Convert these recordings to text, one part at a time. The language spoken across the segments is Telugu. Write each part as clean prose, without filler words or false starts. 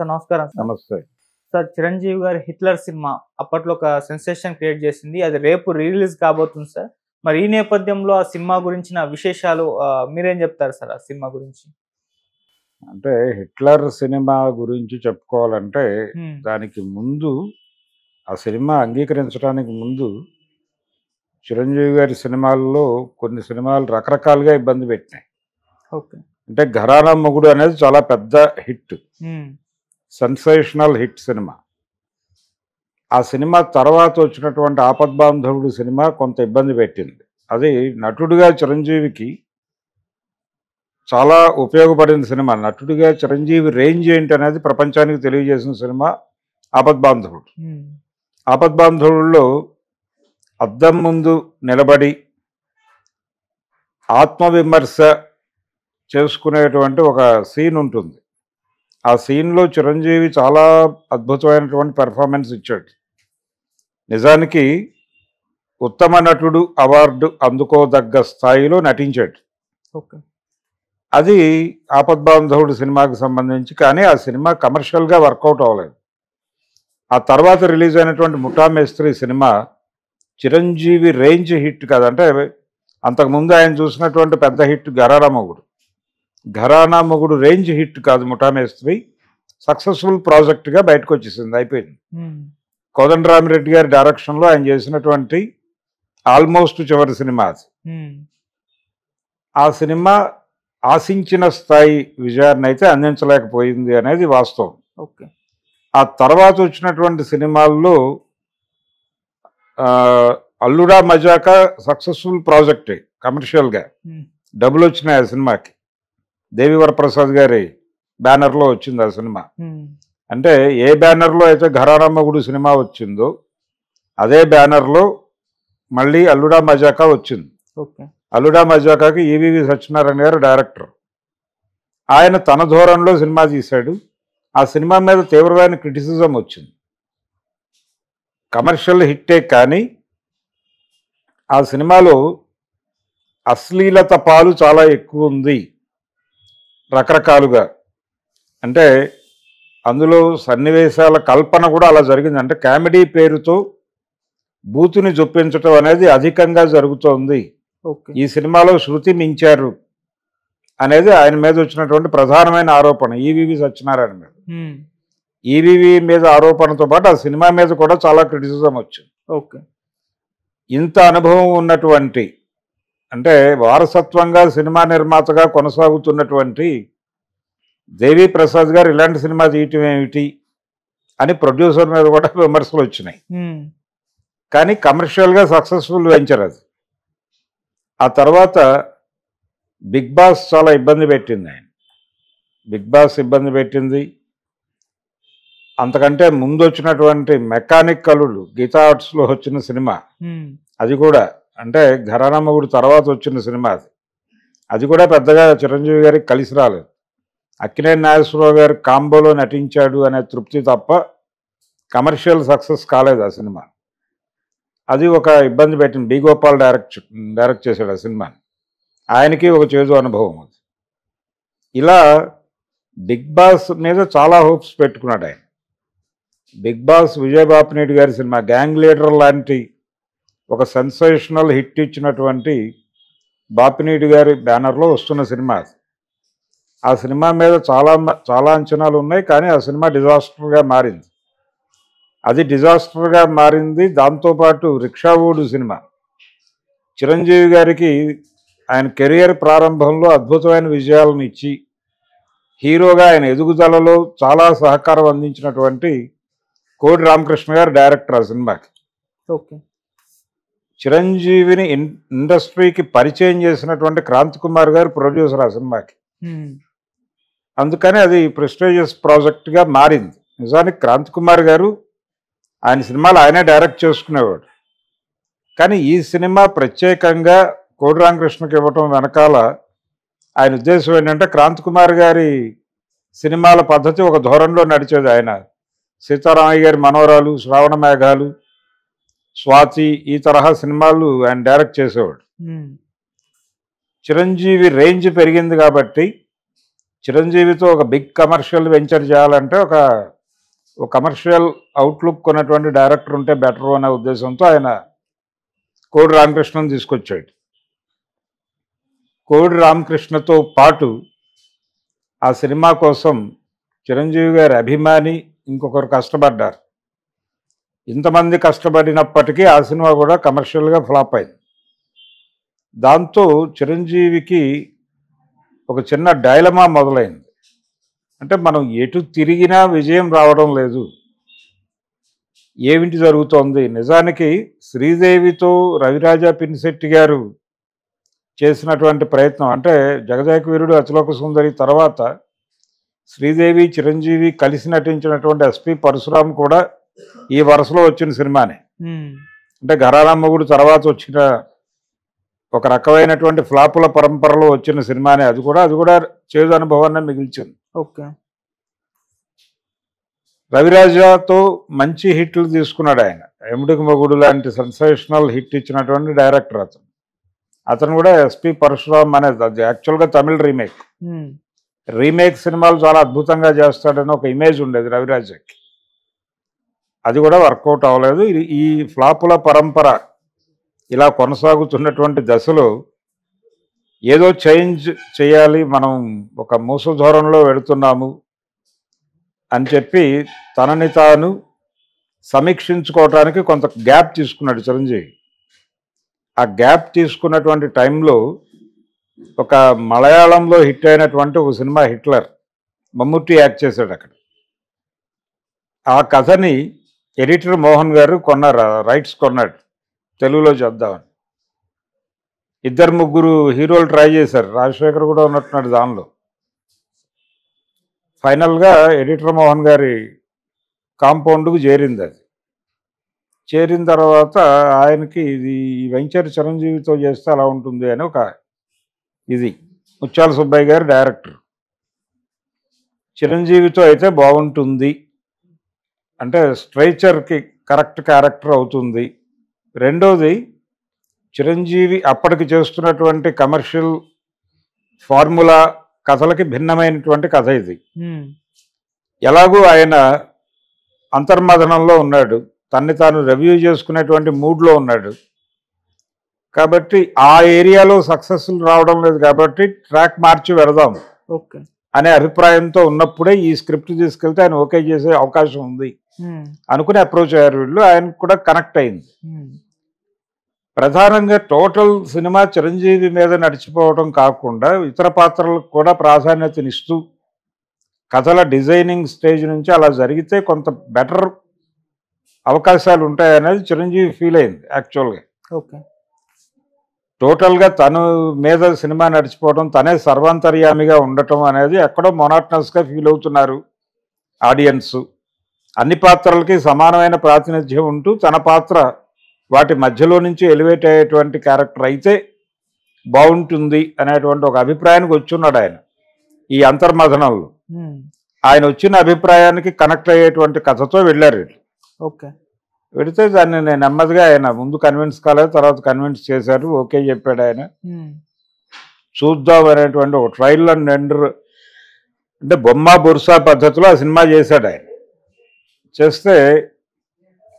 సార్ నమస్కారం సార్. నమస్తే. సార్ చిరంజీవి గారి 'హిట్లర్' సినిమా అప్పట్లో ఒక సెన్సేషన్ క్రియేట్ చేసింది. అది రేపు రిలీజ్ కాబోతుంది సార్. మరి ఈ నేపథ్యంలో ఆ సినిమా గురించిన విశేషాలు మీరేం చెప్తారు సార్ ఆ సినిమా గురించి? అంటే 'హిట్లర్' సినిమా గురించి చెప్పుకోవాలంటే హ్మ్. దానికి ముందు ఆ సినిమా అంగీకరించడానికి ముందు చిరంజీవి గారి సినిమాల్లో కొన్ని సినిమాలు రకరకాలుగా ఇబ్బంది పెట్టినాయి. ఓకే. అంటే 'ఘరానా మొగుడు' అనేది చాలా పెద్ద హిట్, హ్మ్. Sensational hit cinema. ఆ సినిమా తర్వాత వచ్చినటువంటి 'ఆపద్బాంధవుడు' సినిమా కొంత ఇబ్బంది పెట్టింది. అది నటుడిగా చిరంజీవికి చాలా ఉపయోగపడిన సినిమా. నటుడిగా చిరంజీవి రేంజ్ ఏంటి అనేది ప్రపంచానికి తెలియజేసిన సినిమా 'ఆపద్బాంధవుడు'. హ్మ్. 'ఆపద్బాంధవుడులో' అద్దం ముందు నిలబడి ఆత్మవిమర్శ చేసుకునేటువంటి ఒక సీన్ ఉంటుంది. ఆ సీన్లో చిరంజీవి చాలా అద్భుతమైనటువంటి పెర్ఫార్మెన్స్ ఇచ్చాడు. నిజానికి ఉత్తమ నటుడు అవార్డు అందుకోదగ్గ స్థాయిలో నటించాడు. ఓకే. అది 'ఆపద్బాంధవుడు' సినిమాకి సంబంధించి. కానీ ఆ సినిమా కమర్షియల్గా వర్కౌట్ అవ్వలేదు. ఆ తర్వాత రిలీజ్ అయినటువంటి 'ముఠా మేస్త్రి' సినిమా చిరంజీవి రేంజ్ హిట్ కాదు. అంటే అంతకుముందు ఆయన చూసినటువంటి పెద్ద హిట్ 'ఘరానా మొగుడు'. 'ఘరానా మొగుడు' రేంజ్ హిట్ కాదు 'ముఠా మేస్త్రి'. సక్సెస్ఫుల్ ప్రాజెక్ట్గా బయటకు వచ్చేసింది, అయిపోయింది. హ్మ్. కోదండరామిరెడ్డి గారి డైరెక్షన్లో ఆయన చేసినటువంటి ఆల్మోస్ట్ చివరి సినిమా అది. హ్మ్. ఆ సినిమా ఆశించిన స్థాయి విజయాన్ని అయితే అందించలేకపోయింది అనేది వాస్తవం. ఓకే. ఆ తర్వాత వచ్చినటువంటి సినిమాల్లో 'అల్లుడా మజాకా' సక్సెస్ఫుల్ ప్రాజెక్టే కమర్షియల్గా. హ్మ్. డబ్బులు వచ్చినాయి ఆ సినిమాకి. దేవివర ప్రసాద్ గారి బ్యానర్లో వచ్చింది ఆ సినిమా. హ్మ్. అంటే ఏ బ్యానర్లో అయితే 'ఘరానా మొగుడు' సినిమా వచ్చిందో అదే బ్యానర్లో మళ్ళీ 'అల్లుడా మజాకా' వచ్చింది. ఓకే. 'అల్లుడా మజాకా'కి ఈవీవి సత్యనారాయణ గారు డైరెక్టర్. ఆయన తన ధోరణిలో సినిమా తీశాడు. ఆ సినిమా మీద తీవ్రమైన క్రిటిసిజం వచ్చింది. కమర్షియల్ హిట్టే కానీ ఆ సినిమాలో అశ్లీలత పాలు చాలా ఎక్కువ ఉంది రకరకాలుగా. అంటే అందులో సన్నివేశాల కల్పన కూడా అలా జరిగింది. అంటే కామెడీ పేరుతో బూతుని జొప్పించటం అనేది అధికంగా జరుగుతోంది. ఓకే. ఈ సినిమాలో శృతి మించారు అనేది ఆయన మీద వచ్చినటువంటి ప్రధానమైన ఆరోపణ ఈవీవి సత్యనారాయణ మీద. హ్మ్. ఈవీవి మీద ఆరోపణతో పాటు ఆ సినిమా మీద కూడా చాలా క్రిటిసిజం వచ్చింది. ఓకే. ఇంత అనుభవం ఉన్నటువంటి, అంటే వారసత్వంగా సినిమా నిర్మాతగా కొనసాగుతున్నటువంటి దేవి ప్రసాద్ గారు ఇలాంటి సినిమా తీయటం ఏమిటి అని ప్రొడ్యూసర్ మీద కూడా విమర్శలు వచ్చినాయి. హ్మ్. కానీ కమర్షియల్గా సక్సెస్ఫుల్ వెంచర్ అది. ఆ తర్వాత 'బిగ్ బాస్' చాలా ఇబ్బంది పెట్టింది ఆయన. 'బిగ్ బాస్' ఇబ్బంది పెట్టింది. అంతకంటే ముందు వచ్చినటువంటి 'మెకానిక్ అల్లుడు' గీతా ఆర్ట్స్లో వచ్చిన సినిమా, హ్మ్. అది కూడా అంటే 'ఘరానా మొగుడు' తర్వాత వచ్చిన సినిమా అది. అది కూడా పెద్దగా చిరంజీవి గారికి కలిసి రాలేదు. అక్కినేని నాగేశ్వరరావు గారు కాంబోలో నటించాడు అనే తృప్తి తప్ప కమర్షియల్ సక్సెస్ కాలేదు ఆ సినిమా. అది ఒక ఇబ్బంది పెట్టింది. బి గోపాల్ డైరెక్ట్ చేశాడు ఆ సినిమాని. ఆయనకి ఒక చేదు అనుభవం అది. ఇలా 'బిగ్ బాస్' మీద చాలా హోప్స్ పెట్టుకున్నాడు ఆయన. 'బిగ్ బాస్' విజయబాపినేటి గారి సినిమా 'గ్యాంగ్ లీడర్' లాంటి ఒక సెన్సేషనల్ హిట్ ఇచ్చినటువంటి బాపినేటి గారి బ్యానర్లో వస్తున్న సినిమా అది. ఆ సినిమా మీద చాలా అంచనాలు ఉన్నాయి. కానీ ఆ సినిమా డిజాస్టర్గా మారింది. అది డిజాస్టర్గా మారింది. దాంతోపాటు 'రిక్షా ఓడు' సినిమా చిరంజీవి గారికి ఆయన కెరియర్ ప్రారంభంలో అద్భుతమైన విజయాలను ఇచ్చి హీరోగా ఆయన ఎదుగుదలలో చాలా సహకారం అందించినటువంటి కోడి రామకృష్ణ గారు డైరెక్టర్ ఆ సినిమాకి. ఓకే. చిరంజీవిని ఇండస్ట్రీకి పరిచయం చేసినటువంటి క్రాంతి కుమార్ గారు ప్రొడ్యూసర్ ఆ సినిమాకి. హ్మ్. అందుకని అది ప్రెస్టీజియస్ ప్రాజెక్ట్గా మారింది. నిజానికి క్రాంతి కుమార్ గారు ఆయన సినిమాలు ఆయనే డైరెక్ట్ చేసుకునేవాడు. కానీ ఈ సినిమా ప్రత్యేకంగా కోడి రామకృష్ణకి ఇవ్వటం వెనకాల ఆయన ఉద్దేశం ఏంటంటే క్రాంతి కుమార్ గారి సినిమాల పద్ధతి ఒక ధోరణిలో నడిచేది. ఆయన సీతారామయ్య గారి మనవరాలు, శ్రావణ మేఘాలు, స్వాతి ఈ తరహా సినిమాలు ఆయన డైరెక్ట్ చేసేవాడు. హ్మ్. చిరంజీవి రేంజ్ పెరిగింది కాబట్టి చిరంజీవితో ఒక బిగ్ కమర్షియల్ వెంచర్ చేయాలంటే ఒక కమర్షియల్ అవుట్లుక్ ఉన్నటువంటి డైరెక్టర్ ఉంటే బెటర్ అనే ఉద్దేశంతో ఆయన కోడి రామకృష్ణను తీసుకొచ్చాడు. కోడి రామకృష్ణతో పాటు ఆ సినిమా కోసం చిరంజీవి గారి అభిమాని ఇంకొకరు కష్టపడ్డారు. ఇంతమంది కష్టపడినప్పటికీ ఆ సినిమా కూడా కమర్షియల్గా ఫ్లాప్ అయింది. దాంతో చిరంజీవికి ఒక చిన్న డైలమా మొదలైంది. అంటే మనం ఎటు తిరిగినా విజయం రావడం లేదు, ఏమిటి జరుగుతోంది? నిజానికి శ్రీదేవితో రవిరాజా పినిశెట్టి గారు చేసినటువంటి ప్రయత్నం, అంటే జగదేక వీరుడు అతిలోక సుందరి తర్వాత శ్రీదేవి చిరంజీవి కలిసి నటించినటువంటి ఎస్పి పరశురామ్ కూడా ఈ వరుసలో వచ్చిన సినిమానే. అంటే ఘరానా మొగుడు తర్వాత వచ్చిన ఒక రకమైనటువంటి ఫ్లాపుల పరంపరలో వచ్చిన సినిమానే. అది కూడా చేదు అనుభవాన్ని మిగిల్చింది. ఓకే. రవిరాజాతో మంచి హిట్లు తీసుకున్నాడు ఆయన. ఎముడికి మొగుడు లాంటి సెన్సేషనల్ హిట్ ఇచ్చినటువంటి డైరెక్టర్ అతను కూడా ఎస్పి పరశురామ్ అనేది, అది యాక్చువల్గా తమిళ రీమేక్ సినిమాలు చాలా అద్భుతంగా చేస్తాడని ఒక ఇమేజ్ ఉండేది రవిరాజాకి. అది కూడా వర్కౌట్ అవ్వలేదు. ఈ ఫ్లాపుల పరంపర ఇలా కొనసాగుతున్నటువంటి దశలో ఏదో చేంజ్ చేయాలి, మనం ఒక మూసధోరణిలో వెళుతున్నాము అని చెప్పి తనని తాను సమీక్షించుకోవటానికి కొంత గ్యాప్ తీసుకున్నాడు చిరంజీవి. ఆ గ్యాప్ తీసుకున్నటువంటి టైంలో ఒక మలయాళంలో హిట్ అయినటువంటి ఒక సినిమా హిట్లర్, మమ్ముట్టి యాక్ట్ చేశాడు అక్కడ. ఆ కథని ఎడిటర్ మోహన్ గారు కొన్నారు, రైట్స్ కొన్నాడు, తెలుగులో చేద్దామని. 2-3 హీరోలు ట్రై చేశారు, రాజశేఖర్ కూడా ఉన్నట్టున్నాడు దానిలో. ఫైనల్గా ఎడిటర్ మోహన్ గారి కాంపౌండ్కు చేరింది. అది చేరిన తర్వాత ఆయనకి ఇది వెంచర్ చిరంజీవితో చేస్తే అలా ఉంటుంది అని ఒక ఇది. ముత్యాల సుబ్బయ్య గారు డైరెక్టర్, చిరంజీవితో అయితే బాగుంటుంది, అంటే స్ట్రైచర్కి కరెక్ట్ క్యారెక్టర్ అవుతుంది. రెండోది, చిరంజీవి అప్పటికి చేస్తున్నటువంటి కమర్షియల్ ఫార్ములా కథలకి భిన్నమైనటువంటి కథ ఇది. ఎలాగూ ఆయన అంతర్మథనంలో ఉన్నాడు, తన్ని తాను రివ్యూ చేసుకునేటువంటి మూడ్లో ఉన్నాడు. కాబట్టి ఆ ఏరియాలో సక్సెస్ఫుల్ రావడం లేదు కాబట్టి ట్రాక్ మార్చి వెళదాం అనే అభిప్రాయంతో ఉన్నప్పుడే ఈ స్క్రిప్ట్ తీసుకెళ్తే ఆయన ఓకే చేసే అవకాశం ఉంది అనుకుని అప్రోచ్ అయ్యారు వీళ్ళు. ఆయనకు కూడా కనెక్ట్ అయింది. ప్రధానంగా టోటల్ సినిమా చిరంజీవి మీద నడిచిపోవడం కాకుండా ఇతర పాత్రలకు కూడా ప్రాధాన్యతనిస్తూ కథల డిజైనింగ్ స్టేజ్ నుంచి అలా జరిగితే కొంత బెటర్ అవకాశాలు ఉంటాయనేది చిరంజీవి ఫీల్ అయింది యాక్చువల్గా. ఓకే. టోటల్గా తను మీద సినిమా నడిచిపోవడం, తనే సర్వాంతర్యామిగా ఉండటం అనేది ఎక్కడో మొనాటనస్గా ఫీల్ అవుతున్నారు ఆడియన్స్. అన్ని పాత్రలకి సమానమైన ప్రాతినిధ్యం ఉంటూ తన పాత్ర వాటి మధ్యలో నుంచి ఎలివేట్ అయ్యేటువంటి క్యారెక్టర్ అయితే బాగుంటుంది అనేటువంటి ఒక అభిప్రాయానికి వచ్చున్నాడు ఆయన. ఈ అంతర్మథనంలో ఆయన వచ్చిన అభిప్రాయానికి కనెక్ట్ అయ్యేటువంటి కథతో వెళ్ళారు. ఓకే. వెళితే దాన్ని నేను నెమ్మదిగా ఆయన ముందు కన్విన్స్ కాలేదు, తర్వాత కన్విన్స్ చేశారు, ఓకే చెప్పాడు ఆయన. చూద్దాం అనేటువంటి ఒక ట్రయల్ అండ్ ఎండర్, అంటే బొమ్మ బొరుసా పద్ధతిలో ఆ సినిమా చేశాడు ఆయన. చేస్తే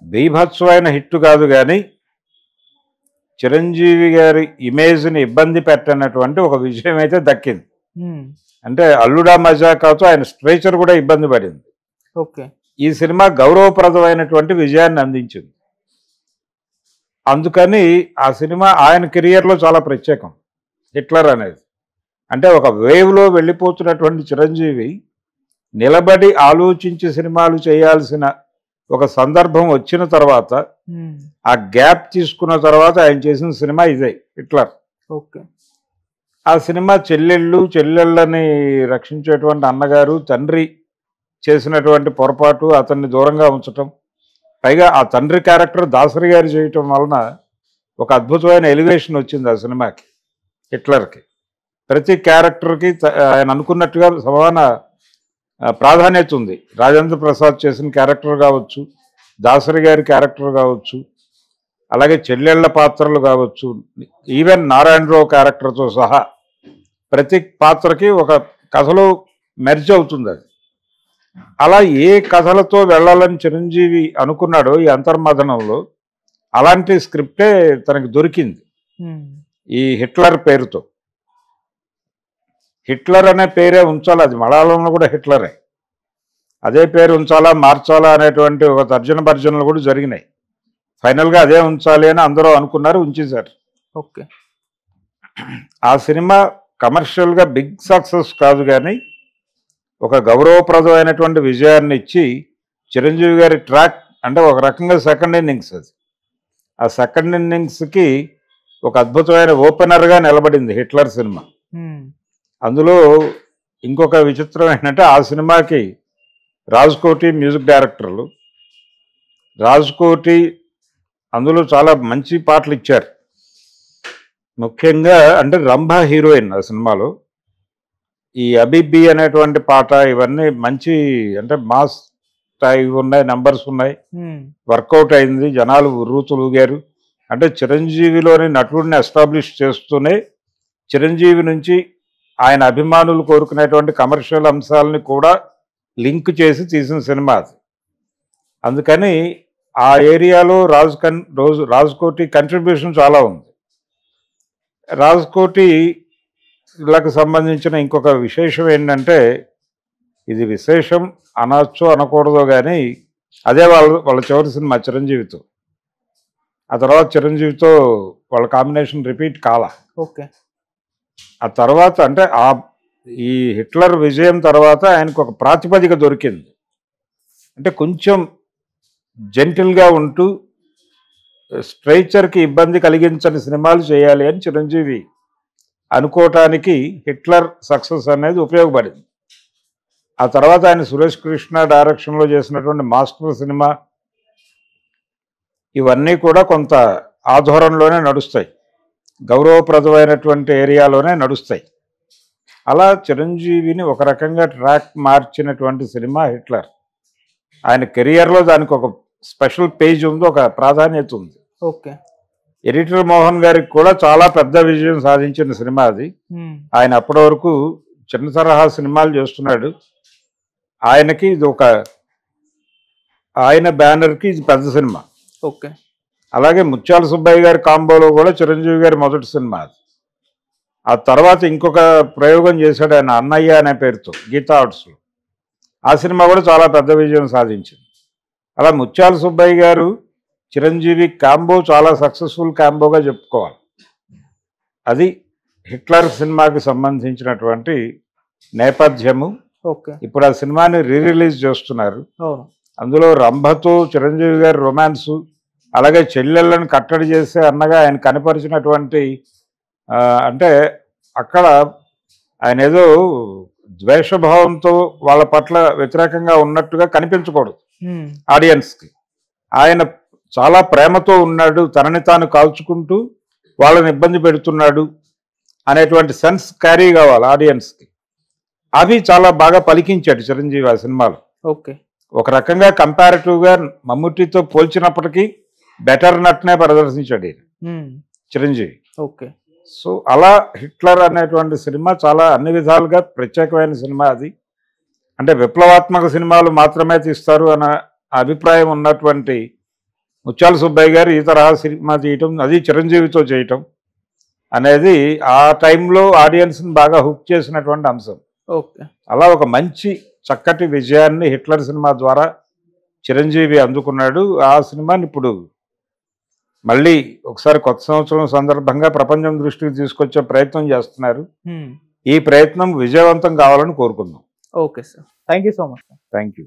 బీభత్సమైన హిట్ కాదు కానీ చిరంజీవి గారి ఇమేజ్ని ఇబ్బంది పెట్టనటువంటి ఒక విజయం అయితే దక్కింది. అంటే అల్లుడా మజాకాతో ఆయన స్ట్రేచర్ కూడా ఇబ్బంది పడింది. ఓకే. ఈ సినిమా గౌరవప్రదమైనటువంటి విజయాన్ని అందించింది. అందుకని ఆ సినిమా ఆయన కెరియర్లో చాలా ప్రత్యేకం హిట్లర్ అనేది. అంటే ఒక వేవ్లో వెళ్ళిపోతున్నటువంటి చిరంజీవి నిలబడి ఆలోచించి సినిమాలు చేయాల్సిన ఒక సందర్భం వచ్చిన తర్వాత ఆ గ్యాప్ తీసుకున్న తర్వాత ఆయన చేసిన సినిమా ఇదే హిట్లర్. ఓకే. ఆ సినిమా చెల్లెళ్ళని రక్షించేటువంటి అన్నగారు, తండ్రి చేసినటువంటి పొరపాటు, అతన్ని దూరంగా ఉంచటం, పైగా ఆ తండ్రి క్యారెక్టర్ దాసరి గారు చేయటం వలన ఒక అద్భుతమైన ఎలివేషన్ వచ్చింది ఆ సినిమాకి, హిట్లర్కి. ప్రతి క్యారెక్టర్కి ఆయన అనుకున్నట్టుగా సమాన ప్రాధాన్యత ఉంది. రాజేంద్ర ప్రసాద్ చేసిన క్యారెక్టర్ కావచ్చు, దాసరి గారి క్యారెక్టర్ కావచ్చు, అలాగే చెల్లెళ్ల పాత్రలు కావచ్చు, ఈవెన్ నారాయణరావు క్యారెక్టర్తో సహా ప్రతి పాత్రకి ఒక కథలో మెర్జ్ అవుతుంది అది. అలా ఏ కథలతో వెళ్ళాలని చిరంజీవి అనుకున్నాడో ఈ అంతర్మథనంలో అలాంటి స్క్రిప్టే తనకి దొరికింది ఈ హిట్లర్ పేరుతో. హిట్లర్ అనే పేరే ఉంచాలి, అది మలయాళంలో కూడా హిట్లరే, అదే పేరు ఉంచాలా మార్చాలా అనేటువంటి ఒక తర్జన భర్జనలు కూడా జరిగినాయి. ఫైనల్గా అదే ఉంచాలి అని అందరూ అనుకున్నారు, ఉంచేశారు. ఓకే. ఆ సినిమా కమర్షియల్గా బిగ్ సక్సెస్ కాదు, కానీ ఒక గౌరవప్రదమైనటువంటి విజయాన్ని ఇచ్చి చిరంజీవి గారి ట్రాక్ అంటే ఒక రకంగా సెకండ్ ఇన్నింగ్స్ అది. ఆ సెకండ్ ఇన్నింగ్స్కి ఒక అద్భుతమైన ఓపెనర్గా నిలబడింది హిట్లర్ సినిమా. అందులో ఇంకొక విచిత్రం ఏంటంటే ఆ సినిమాకి రాజ్కోటి మ్యూజిక్ డైరెక్టర్లు. రాజ్కోటి అందులో చాలా మంచి పాటలు ఇచ్చారు. ముఖ్యంగా అంటే రంభా హీరోయిన్ ఆ సినిమాలో. ఈ అబిబి అనేటువంటి పాట ఇవన్నీ మంచి అంటే మాస్ స్థాయి ఉన్నాయి, నెంబర్స్ ఉన్నాయి, వర్కౌట్ అయింది, జనాలు ఉర్రూతులుగారు. అంటే చిరంజీవిలోని నటుడిని ఎస్టాబ్లిష్ చేస్తూనే చిరంజీవి నుంచి ఆయన అభిమానులు కోరుకునేటువంటి కమర్షియల్ అంశాలని కూడా లింక్ చేసి తీసిన సినిమా అది. అందుకని ఆ ఏరియాలో రాజ్కోటి కంట్రిబ్యూషన్ చాలా ఉంది. రాజ్కోటిలకు సంబంధించిన ఇంకొక విశేషం ఏంటంటే, ఇది విశేషం అనొచ్చో అనకూడదో కానీ అదే వాళ్ళ చివరి సినిమా చిరంజీవితో. ఆ తర్వాత చిరంజీవితో వాళ్ళ కాంబినేషన్ రిపీట్ కాల. ఓకే. ఆ తర్వాత అంటే ఈ హిట్లర్ విజయం తర్వాత ఆయనకు ఒక ప్రాతిపదిక దొరికింది. అంటే కొంచెం జెంటిల్గా ఉంటూ స్ట్రైచర్కి ఇబ్బంది కలిగించని సినిమాలు చేయాలి అని చిరంజీవి అనుకోవటానికి హిట్లర్ సక్సెస్ అనేది ఉపయోగపడింది. ఆ తర్వాత ఆయన సురేష్ కృష్ణ డైరెక్షన్లో చేసినటువంటి మాస్టర్ సినిమా ఇవన్నీ కూడా కొంత ఆధోరణలోనే నడుస్తాయి, గౌరవప్రదమైనటువంటి ఏరియాలోనే నడుస్తాయి. అలా చిరంజీవిని ఒక రకంగా ట్రాక్ మార్చినటువంటి సినిమా హిట్లర్. ఆయన కెరియర్లో దానికి ఒక స్పెషల్ పేజ్ ఉంది, ఒక ప్రాధాన్యత ఉంది. ఓకే. ఎడిటర్ మోహన్ గారికి కూడా చాలా పెద్ద విజయం సాధించిన సినిమా అది. ఆయన అప్పటి వరకు చిన్న తరహా సినిమాలు చేస్తున్నాడు. ఆయనకి ఇది ఆయన బ్యానర్కి ఇది పెద్ద సినిమా. ఓకే. అలాగే ముత్యాల సుబ్బయ్య గారి కాంబోలో కూడా చిరంజీవి గారి మొదటి సినిమా అది. ఆ తర్వాత ఇంకొక ప్రయోగం చేశాడు ఆయన అన్నయ్య అనే పేరుతో గీతా ఆర్ట్స్లో. ఆ సినిమా కూడా చాలా పెద్ద విజయం సాధించింది. అలా ముత్యాల సుబ్బయ్య గారు చిరంజీవి కాంబో చాలా సక్సెస్ఫుల్ కాంబోగా చెప్పుకోవాలి. అది హిట్లర్ సినిమాకి సంబంధించినటువంటి నేపథ్యము. ఓకే. ఇప్పుడు ఆ సినిమాని రిలీజ్ చేస్తున్నారు. అందులో రంభతో చిరంజీవి గారి రొమాన్సు, అలాగే చెల్లెళ్ళని కట్టడి చేసే అన్నగా ఆయన కనపరిచినటువంటి అంటే అక్కడ ఆయన ఏదో ద్వేషభావంతో వాళ్ళ పట్ల వ్యతిరేకంగా ఉన్నట్టుగా కనిపించకూడదు ఆడియన్స్కి. ఆయన చాలా ప్రేమతో ఉన్నాడు, తనని తాను కాల్చుకుంటూ వాళ్ళని ఇబ్బంది పెడుతున్నాడు అనేటువంటి సెన్స్ క్యారీ కావాలి ఆడియన్స్కి. అవి చాలా బాగా పలికించాడు చిరంజీవి ఆ సినిమాలో. ఓకే. ఒక రకంగా కంపారిటివ్గా మమ్ముట్టితో పోల్చినప్పటికీ బెటర్ నట్నే ప్రదర్శించాడు ఈయన చిరంజీవి. ఓకే. సో అలా హిట్లర్ అనేటువంటి సినిమా చాలా అన్ని విధాలుగా ప్రత్యేకమైన సినిమా అది. అంటే విప్లవాత్మక సినిమాలు మాత్రమే తీస్తారు అన్న అభిప్రాయం ఉన్నటువంటి ముత్యాల సుబ్బయ్య గారు ఈ తరహా సినిమా చేయటం, అది చిరంజీవితో చేయటం అనేది ఆ టైంలో ఆడియన్స్ని బాగా హుక్ చేసినటువంటి అంశం. ఓకే. అలా ఒక మంచి చక్కటి విజయాన్ని హిట్లర్ సినిమా ద్వారా చిరంజీవి అందుకున్నాడు. ఆ సినిమాని ఇప్పుడు మళ్ళీ ఒకసారి కొత్త సంవత్సరం సందర్భంగా ప్రపంచం దృష్టికి తీసుకొచ్చే ప్రయత్నం చేస్తున్నారు. ఈ ప్రయత్నం విజయవంతం కావాలని కోరుకుందాం. Okay sir, thank you so much. Thank you.